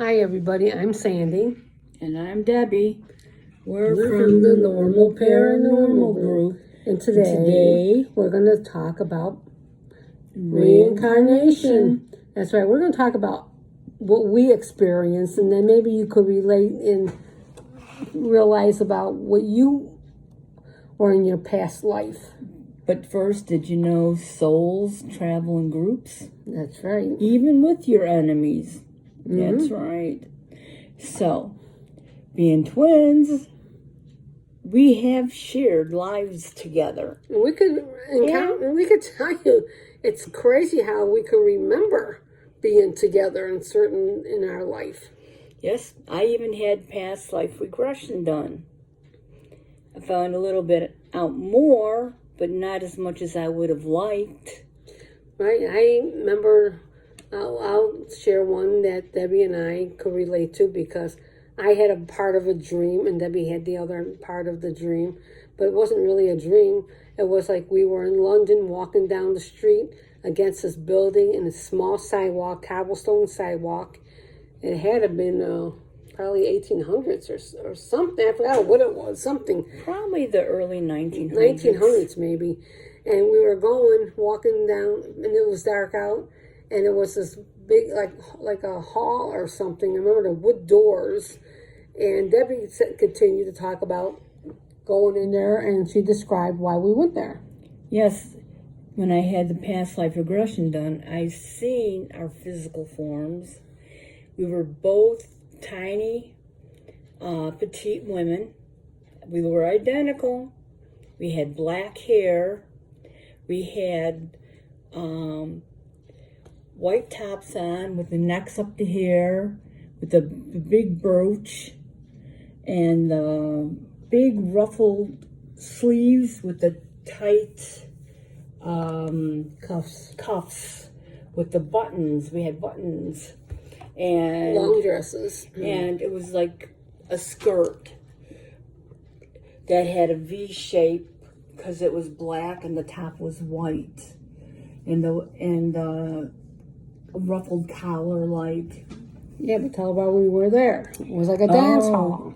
Hi everybody, I'm Sandy. And I'm Debbie. We're from the Normal Paranormal Group. And today we're going to talk about reincarnation. That's right, we're going to talk about what we experienced, and then maybe you could relate and realize about what you were in your past life. But first, did you know souls travel in groups? That's right. Even with your enemies. Mm-hmm. That's right. So, being twins, we have shared lives together. And we could tell you, it's crazy how we can remember being together in our life. Yes, I even had past life regression done. I found a little bit out more, but not as much as I would have liked. Right, I remember, I'll share one that Debbie and I could relate to, because I had a part of a dream and Debbie had the other part of the dream, but it wasn't really a dream. It was like we were in London walking down the street against this building in a small sidewalk, cobblestone sidewalk. It had to have been probably 1800s or something. I forgot what it was, something. Probably the early 1900s. 1900s maybe. And we were walking down, and it was dark out, and it was this big, like a hall or something. I remember the wood doors. And Debbie continued to talk about going in there, and she described why we went there. Yes, when I had the past life regression done, I seen our physical forms. We were both tiny, petite women. We were identical. We had black hair. We had white tops on with the necks up to here, with the big brooch and the big ruffled sleeves with the tight cuffs with the buttons. We had buttons and long dresses, and it was like a skirt that had a V shape because it was black and the top was white, and the ruffled collar, like. Yeah, but tell about we were there. It was like a dance hall.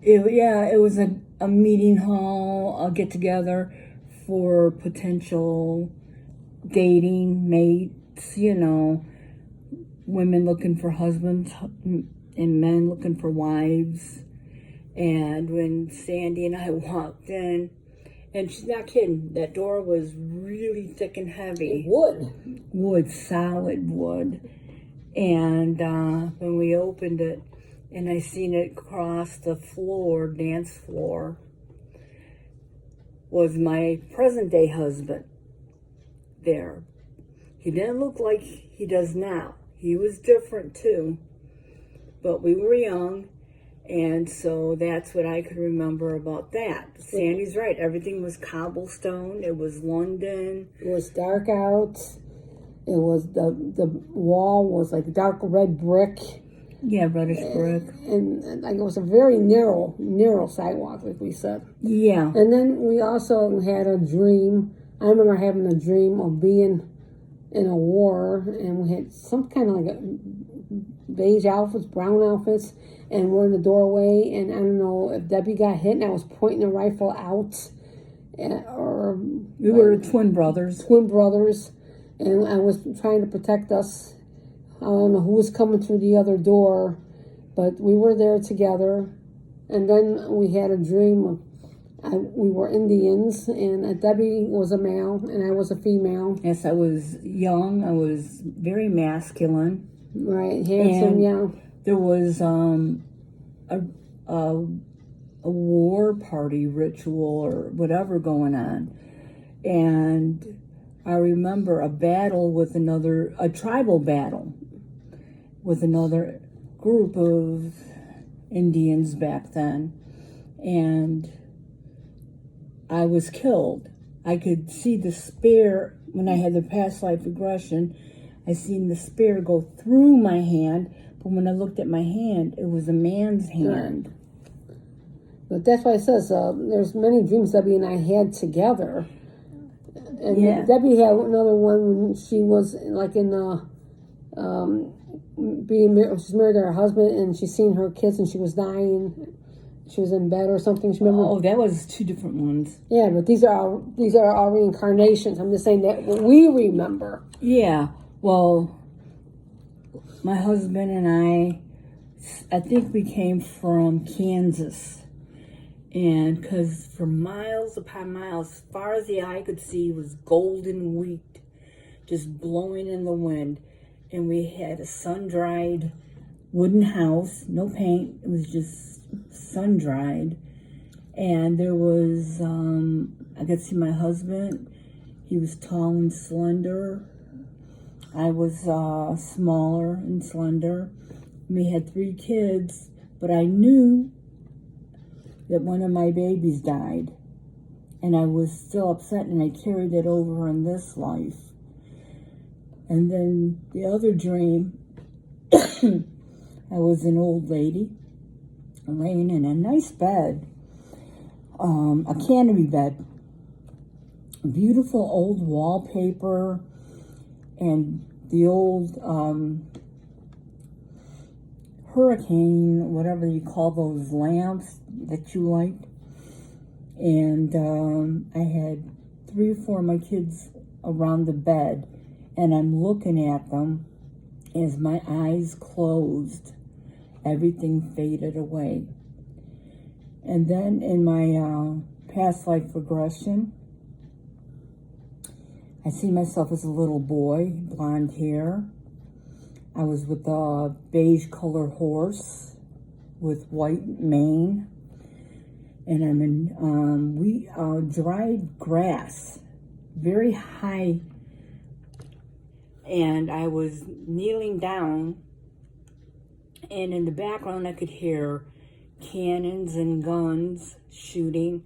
It was a meeting hall, a get-together for potential dating mates, women looking for husbands and men looking for wives. And when Sandy and I walked in, and she's not kidding, that door was really thick and heavy. Wood, solid wood. And when we opened it, and I seen it cross the floor, dance floor, was my present-day husband there. He didn't look like he does now. He was different, too. But we were young, and so that's what I could remember about that. Sandy's right. Everything was cobblestone. It was London. It was dark out. It was the wall was like dark red brick. Yeah, reddish brick. And like it was a very narrow sidewalk, like we said. Yeah. And then we also had a dream. I remember having a dream of being in a war, and we had some kind of like a beige outfits, brown outfits, and we're in the doorway, and I don't know if Debbie got hit, and I was pointing a rifle out, or we were twin brothers. And I was trying to protect us. I don't know who was coming through the other door, but we were there together. And then we had a dream of we were Indians, and Debbie was a male, and I was a female. Yes, I was young. I was very masculine. Right, handsome, yeah. There was a war party ritual or whatever going on. And I remember a tribal battle with another group of Indians back then. And I was killed. I could see the spear when I had the past life regression. I seen the spear go through my hand, but when I looked at my hand, it was a man's hand. Right. But that's why it says there's many dreams Debbie and I had together. And Debbie had another one when she was like in the she's married to her husband, and she's seen her kids, and she was dying. She was in bed or something. She remember? Oh, that was two different ones. Yeah, but these are our reincarnations. I'm just saying that what we remember. Yeah. Well, my husband and I think we came from Kansas. And because for miles upon miles, as far as the eye could see, was golden wheat just blowing in the wind. And we had a sun-dried wooden house, no paint. It was just sun-dried. And there was, I could see my husband. He was tall and slender. I was smaller and slender. We had 3 kids, but I knew that one of my babies died. And I was still upset, and I carried it over in this life. And then the other dream, I was an old lady laying in a nice bed, a canopy bed, beautiful old wallpaper, and the old hurricane, whatever you call those lamps that you light. And I had 3 or 4 of my kids around the bed, and I'm looking at them as my eyes closed. Everything faded away. And then in my past life regression, I see myself as a little boy, blonde hair. I was with a beige color horse with white mane. And I'm in dried grass, very high. And I was kneeling down, and in the background I could hear cannons and guns shooting.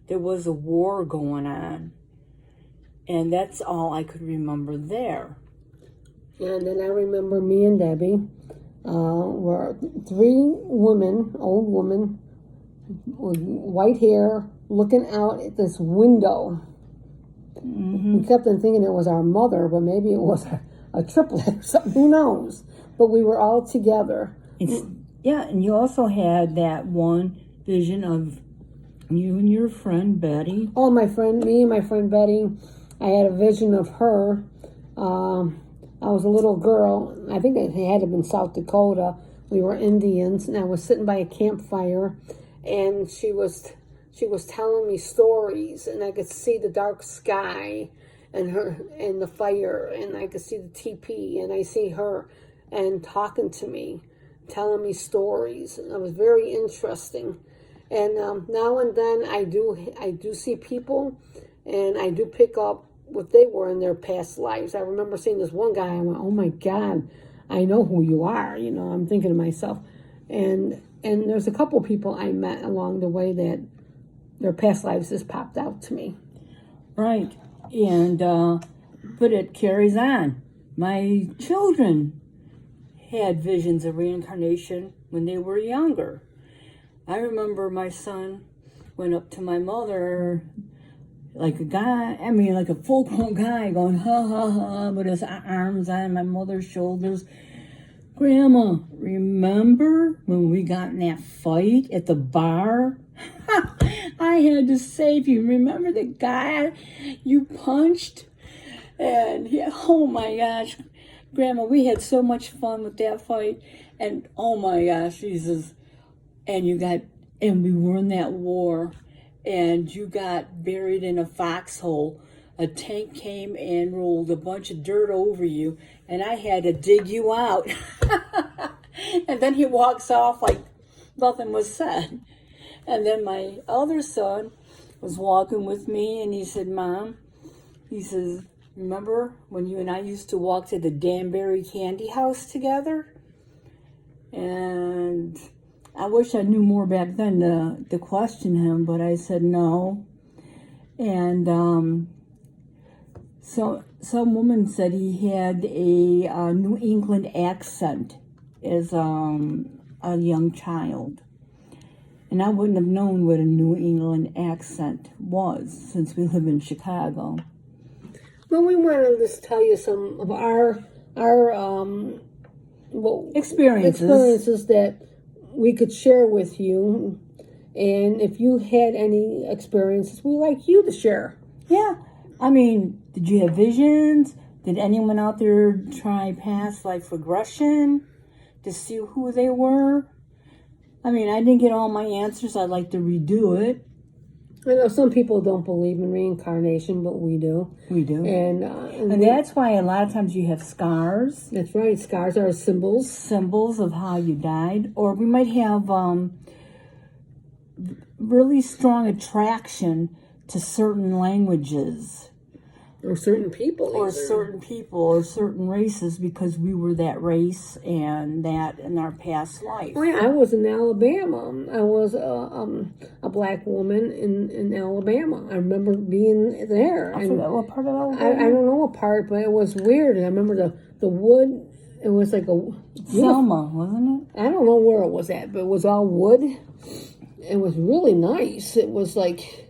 There was a war going on. And that's all I could remember there. And then I remember me and Debbie were 3 women, old women, with white hair, looking out at this window. We kept on thinking it was our mother, but maybe it was a triplet or something. Who knows? But we were all together. Yeah, and you also had that one vision of you and your friend Betty. Oh, me and my friend Betty. I had a vision of her. I was a little girl. I think it had to have been South Dakota. We were Indians, and I was sitting by a campfire, and she was telling me stories, and I could see the dark sky and her and the fire, and I could see the teepee, and I see her and talking to me, telling me stories, and it was very interesting. And now and then I do see people, and I do pick up what they were in their past lives. I remember seeing this one guy. I went, "Oh my God, I know who you are." You know, I'm thinking to myself, and there's a couple people I met along the way that their past lives just popped out to me. Right, and but it carries on. My children had visions of reincarnation when they were younger. I remember my son went up to my mother like a guy, like a full-grown guy going, ha, ha, ha, with his arms on my mother's shoulders. "Grandma, remember when we got in that fight at the bar? I had to save you. Remember the guy you punched?" And oh my gosh, Grandma, we had so much fun with that fight. And oh my gosh, Jesus. And we were in that war, and you got buried in a foxhole. A tank came and rolled a bunch of dirt over you, and I had to dig you out. And then he walks off like nothing was said. And then my other son was walking with me, and he said, "Mom," he says, "remember when you and I used to walk to the Danbury Candy House together?" And I wish I knew more back then to question him, but I said no. And so some woman said he had a New England accent as a young child. And I wouldn't have known what a New England accent was since we live in Chicago. Well, we wanted to just tell you some of our experiences that we could share with you. And if you had any experiences, we like you to share. Yeah. I mean, did you have visions? Did anyone out there try past life regression to see who they were? I mean, I didn't get all my answers. I'd like to redo it. I know some people don't believe in reincarnation, but we do. We do. And that's why a lot of times you have scars. That's right. Scars are symbols. Symbols of how you died. Or we might have really strong attraction to certain languages. Or certain people. Or certain people or certain races because we were that race and that in our past life. Oh, yeah, I was in Alabama. I was a black woman in Alabama. I remember being there. I forgot what part of Alabama? I don't know what part, but it was weird. And I remember the wood, it was like a... Selma, wasn't it? I don't know where it was at, but it was all wood. It was really nice. It was like...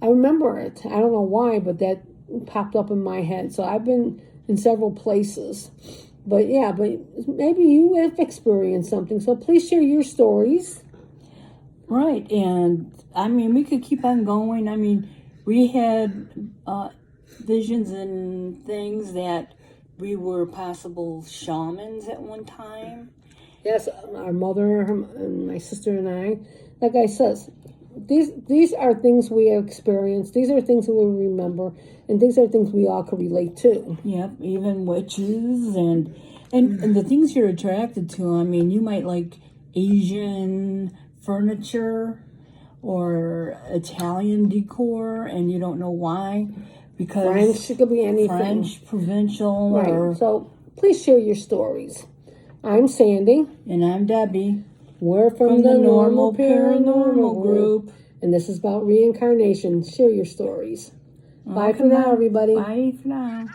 I remember it. I don't know why, but that popped up in my head. So I've been in several places. But yeah, but maybe you have experienced something. So please share your stories. Right. And I mean, we could keep on going. I mean, we had visions and things that we were possible shamans at one time. Yes, our mother and my sister and I, like I said, these are things we have experienced. These are things that we remember, and these are things we all can relate to. Yep, even witches and the things you're attracted to. I mean, you might like Asian furniture or Italian decor, and you don't know why. Because French, it could be anything. French, provincial, right. Or... So please share your stories. I'm Sandy. And I'm Debbie. We're from the Normal Paranormal Group. And this is about reincarnation. Share your stories. Bye for now, everybody. Bye for now.